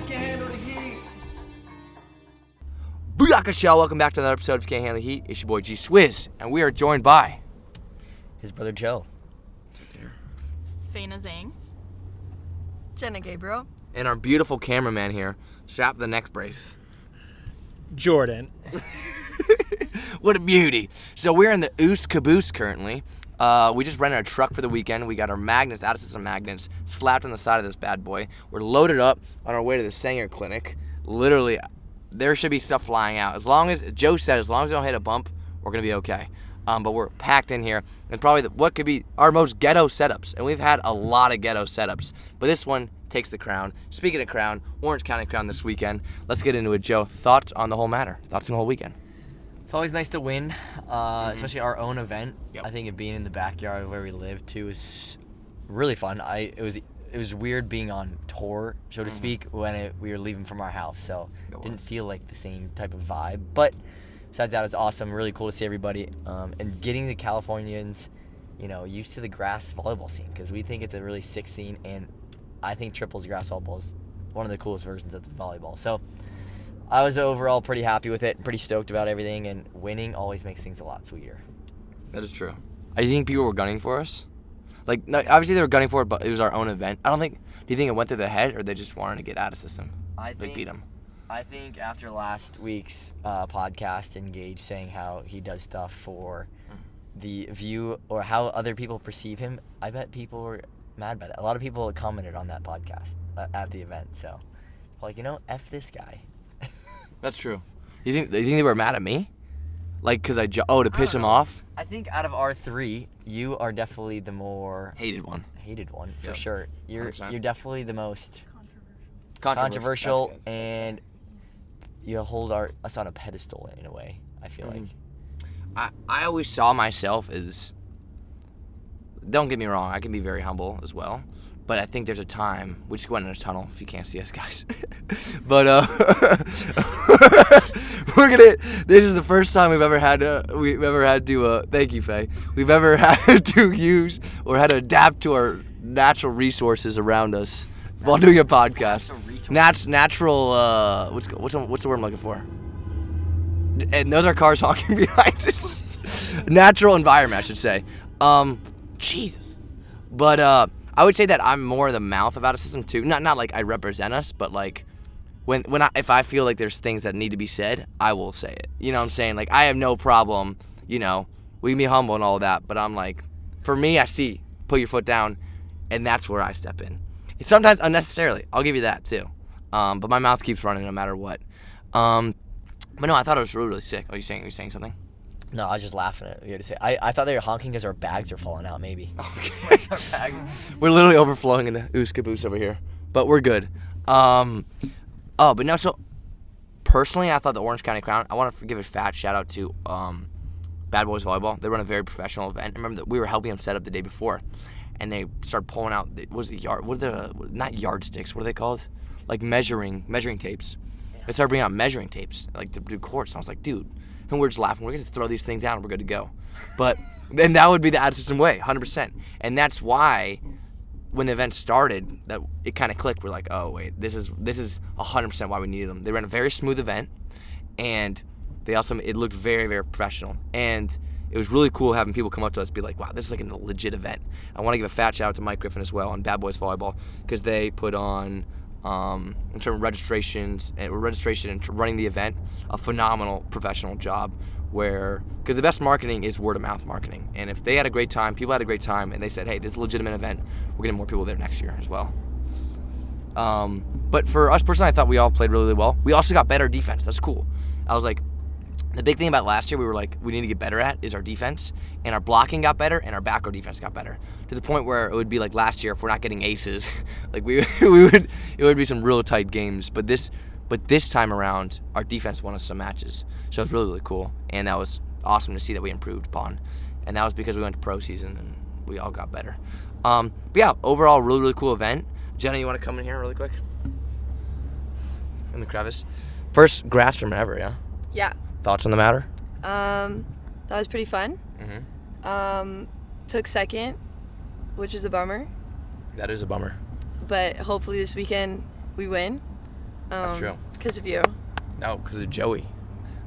you can't handle the heat. Booyaka Shell, welcome back to another episode of Can't Handle the Heat. It's your boy G Swizz, and we are joined by his brother Joe, Faina Zhang, Jenna Gabriel, and our beautiful cameraman here, strap the neck brace, Jordan. What a beauty. So we're in the OOS KABOOS currently. We just rented a truck for the weekend. We got our magnets, out-of-system magnets, slapped on the side of this bad boy. We're loaded up on our way to the Sanger Clinic. Literally, there should be stuff flying out. As long as, Joe said, as long as we don't hit a bump, we're going to be okay. But we're packed in here, and probably what could be our most ghetto setups. And we've had a lot of ghetto setups, but this one takes the crown. Speaking of crown, Orange County crown this weekend. Let's get into it, Joe. Thoughts on the whole matter? Thoughts on the whole weekend? it's always nice to win, especially our own event. Yep. I think it being in the backyard where we live too is really fun. It was weird being on tour, so to speak, when we were leaving from our house, so it didn't feel like the same type of vibe. But besides that, it's awesome. Really cool to see everybody, and getting the Californians, used to the grass volleyball scene, because we think it's a really sick scene, and I think triples grass volleyball is one of the coolest versions of the volleyball. So I was overall pretty happy with it, pretty stoked about everything, and winning always makes things a lot sweeter. That is true. I think people were gunning for us. Like, no, obviously they were gunning for it, but it was our own event. Do you think it went through their head, or they just wanted to get out of system? Beat them. I think after last week's podcast, Engage saying how he does stuff for the view or how other people perceive him, I bet people were mad by that. A lot of people commented on that podcast at the event, so like, F this guy. That's true. You think they were mad at me? Like, because to piss him off? I think out of our three, you are definitely the more Hated one. For Yep. sure. You're 100%. definitely the most Controversial. controversial, and you hold us on a pedestal in a way, I feel like. I always saw myself as, don't get me wrong, I can be very humble as well, but I think there's a time, we just went in a tunnel if you can't see us, guys. But this is the first time we've ever had to thank you, Faye, we've ever had to use or had to adapt to our natural resources around us while doing a podcast. Natural, what's the word I'm looking for? And those are cars honking behind us. Natural environment, I should say. Jesus. But I would say that I'm more the mouth of out of system too. Not like I represent us, but like if I feel like there's things that need to be said, I will say it. You know what I'm saying? Like, I have no problem. We can be humble and all that, but I'm like, for me, I see put your foot down, and that's where I step in. It's sometimes unnecessarily. I'll give you that too. But my mouth keeps running no matter what. But no, I thought it was really, really sick. Are you saying something? No, I was just laughing at what you had to say. I thought they were honking because our bags are falling out, maybe. Okay. We're literally overflowing in the OOS KABOOS over here, but we're good. But no, so personally, I thought the Orange County Crown, I want to give a fat shout out to Bad Boys Volleyball. They run a very professional event. I remember that we were helping them set up the day before, and they started pulling out, not yardsticks, what are they called? Like measuring tapes. They started bringing out measuring tapes, like to do courts. And I was like, dude, and we're just laughing. We're going to throw these things out and we're good to go. But then that would be the out of system way, 100%. And that's why when the event started, that it kind of clicked. We're like, oh wait, this is 100% why we needed them. They ran a very smooth event, and it looked very, very professional. And it was really cool having people come up to us and be like, wow, this is like a legit event. I want to give a fat shout out to Mike Griffin as well on Bad Boys Volleyball, because they put on, in terms of registration and running the event, a phenomenal professional job, because the best marketing is word of mouth marketing. And if they had a great time, people had a great time, and they said, hey, this is a legitimate event, we're getting more people there next year as well. But for us personally, I thought we all played really, really well. We also got better defense. That's cool. I was like, the big thing about last year, we were like, we need to get better at is our defense, and our blocking got better, and our back row defense got better, to the point where it would be like last year, if we're not getting aces, like it would be some real tight games. But this time around, our defense won us some matches, so it was really, really cool, and that was awesome to see that we improved upon, and that was because we went to pro season and we all got better. But yeah, overall, really, really cool event. Jenna, you want to come in here really quick? In the crevice. First grass term ever, yeah? Yeah. Thoughts on the matter? That was pretty fun. Mm-hmm. Took second, which is a bummer. That is a bummer. But hopefully this weekend we win. That's true. Because of you. No, because of Joey.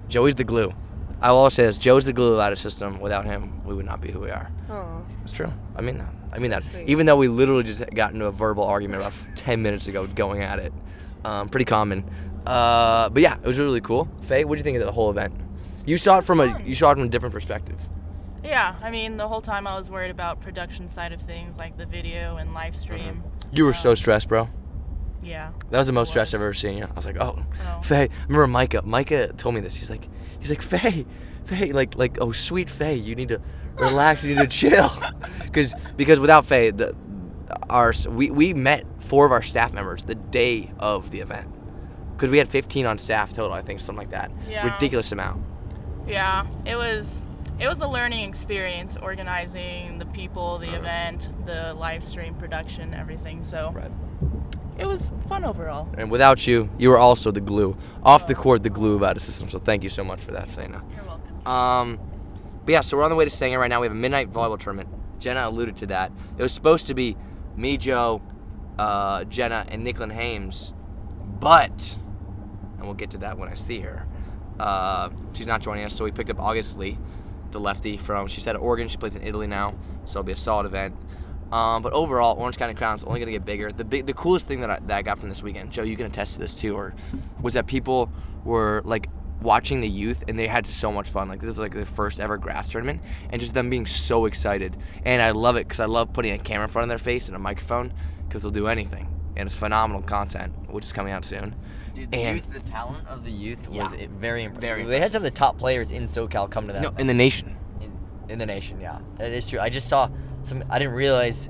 Joey's the glue. I will always say this. Joe's the glue of our system. Without him, we would not be who we are. Oh. It's true. I mean that. I mean that. Sweet. Even though we literally just got into a verbal argument about 10 minutes ago going at it. Pretty common. But yeah, it was really cool. Faye, what did you think of the whole event? You saw it from a different perspective. Yeah, I mean, the whole time I was worried about production side of things, like the video and live stream. You were so stressed, bro. Yeah. That was the most it stressed I've was. ever seen you. I was like, oh. Oh. Faye. I remember Micah told me this. He's like, Faye, like, oh, sweet Faye, you need to relax, you need to chill. Because without Faye, we met 4 of our staff members the day of the event. Because we had 15 on staff total, I think, something like that. Yeah. Ridiculous amount. Yeah, it was a learning experience organizing the people, the event, the live stream production, everything. So Right. it was fun overall. And without you, you were also the glue. Off the court, the glue about the system. So thank you so much for that, Faye. You're welcome. But yeah, so we're on the way to Sanger right now. We have a midnight volleyball tournament. Jenna alluded to that. It was supposed to be me, Joe, Jenna, and Nicklin Hames, but, and we'll get to that when I see her, she's not joining us, so we picked up August Lee, the lefty she's at Oregon. She plays in Italy now, so it'll be a solid event. But overall, Orange County Crown's only going to get bigger. The coolest thing that I got from this weekend, Joe, you can attest to this too, was that people were like watching the youth, and they had so much fun. Like, this is like their first ever grass tournament, and just them being so excited. And I love it because I love putting a camera in front of their face and a microphone because they'll do anything. And it's phenomenal content, which is coming out soon. Dude, And- the talent of the youth was Yeah. very impressive. Very They had some of the top players in SoCal come to that. No, in the nation. in the nation, yeah. That is true. I just saw I didn't realize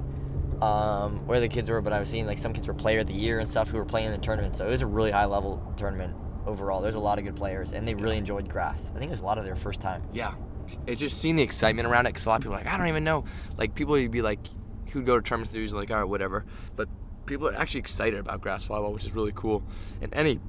where the kids were, but I was seeing like some kids were player of the year and stuff who were playing in the tournament. So it was a really high level tournament overall. There's a lot of good players, and they really enjoyed grass. I think it was a lot of their first time. Yeah. It just seeing the excitement around it, because a lot of people are like, I don't even know. Like, people would be like, who'd go to tournaments, they're usually like, all right, whatever. But people are actually excited about grass volleyball, which is really cool. In any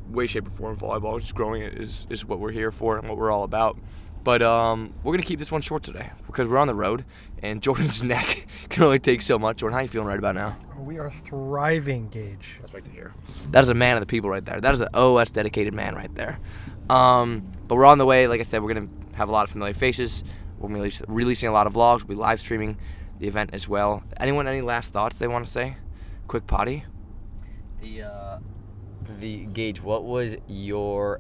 way, shape, or form, volleyball, just growing it is what we're here for and what we're all about. But we're going to keep this one short today because we're on the road, and Jordan's neck can only take so much. Jordan, how you feeling right about now? We are thriving, Gage. That's right to hear. That is a man of the people right there. That is an OOS dedicated man right there. But we're on the way. Like I said, we're going to have a lot of familiar faces. We're going to be releasing a lot of vlogs. We'll be live streaming the event as well. Anyone, any last thoughts they want to say? Quick potty? The Gage, what was your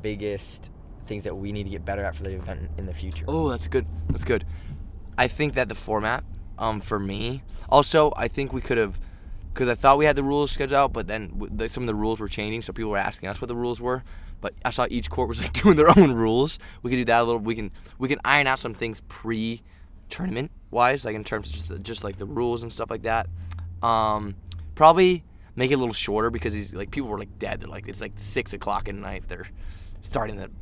biggest things that we need to get better at for the event in the future? Oh, that's good. That's good. I think that the format, for me, also, I think we could have, because I thought we had the rules scheduled out, but then some of the rules were changing, so people were asking us what the rules were. But I saw each court was like doing their own rules. We could do that a little. We can iron out some things pre-tournament wise, like in terms of just like the rules and stuff like that. Probably make it a little shorter because people were like dead. They're like, it's like 6 o'clock at night. They're starting like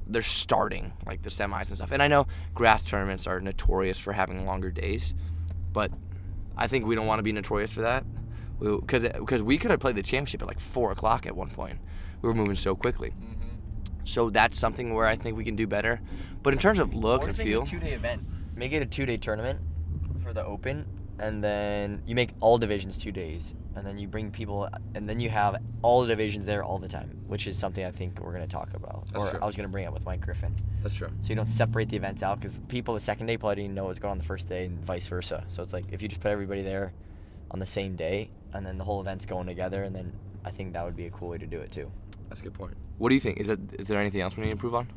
the semis and stuff. And I know grass tournaments are notorious for having longer days, but I think we don't want to be notorious for that. Because we could have played the championship at like 4 o'clock at one point. We were moving so quickly. Mm-hmm. So that's something where I think we can do better. But in terms of look and feel, Make it a 2-day event. Make it a 2-day tournament for the Open, and then you make all divisions 2 days, and then you bring people, and then you have all the divisions there all the time, which is something I think we're going to talk about. That's true. I was going to bring up with Mike Griffin. that's true. So you don't separate the events out, because people the second day probably didn't know what's going on the first day, and vice versa. So it's like if you just put everybody there on the same day, and then the whole event's going together, and then I think that would be a cool way to do it too. That's a good point. What do you think? Is there anything else we need to improve on?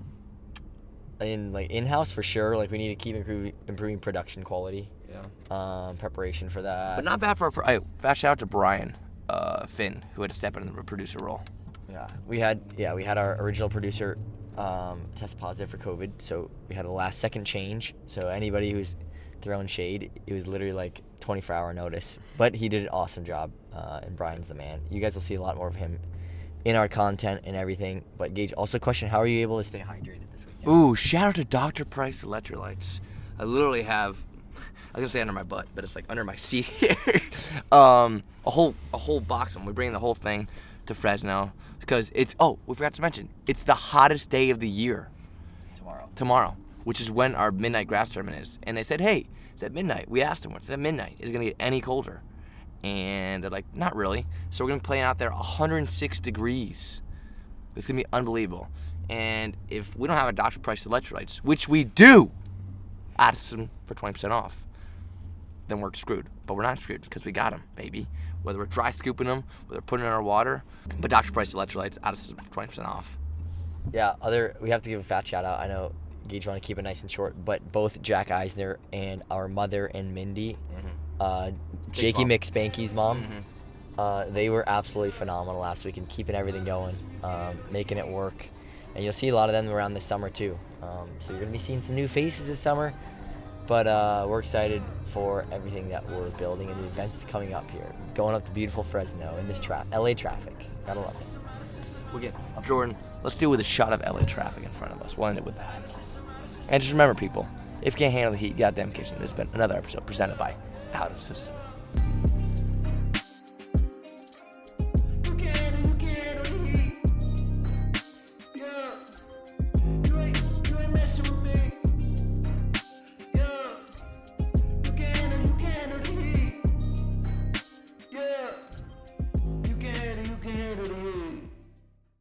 In-house for sure. Like, we need to keep improving production quality. Yeah. Preparation for that. But not bad for fast shout out to Brian Finn, who had to step into the producer role. Yeah, we had our original producer test positive for COVID, so we had a last-second change. So anybody who's throwing shade, it was literally like 24-hour notice. But he did an awesome job, and Brian's the man. You guys will see a lot more of him in our content and everything. But Gage, also question, how are you able to stay hydrated this weekend? Ooh, shout out to Dr. Price Electrolytes. I literally have, I was gonna say under my butt, but it's like under my seat here. A whole box of them. We're bringing the whole thing to Fresno because we forgot to mention, it's the hottest day of the year. Tomorrow, which is when our midnight grass tournament is. And they said, hey, it's at midnight. We asked them, it's at midnight. Is it gonna get any colder? And they're like, not really. So we're going to be playing out there 106 degrees. It's going to be unbelievable. And if we don't have a Dr. Price electrolytes, which we do, add some for 20% off, then we're screwed. But we're not screwed because we got them, baby. Whether we're dry scooping them, whether we're putting in our water. But Dr. Price electrolytes, add some 20% off. Yeah, we have to give a fat shout out. I know Gage want to keep it nice and short, but both Jack Eisner and our mother and Mindy, Jakey McSpanky's mom, they were absolutely phenomenal last week and keeping everything going, making it work. And you'll see a lot of them around this summer too. So you're going to be seeing some new faces this summer. But we're excited for everything that we're building and the events coming up here. Going up to beautiful Fresno in this LA traffic. Gotta love it. We'll get Jordan, let's deal with a shot of LA traffic in front of us. We'll end it with that. And just remember, people, if you can't handle the heat, goddamn kitchen. There's been another episode presented by Out of System.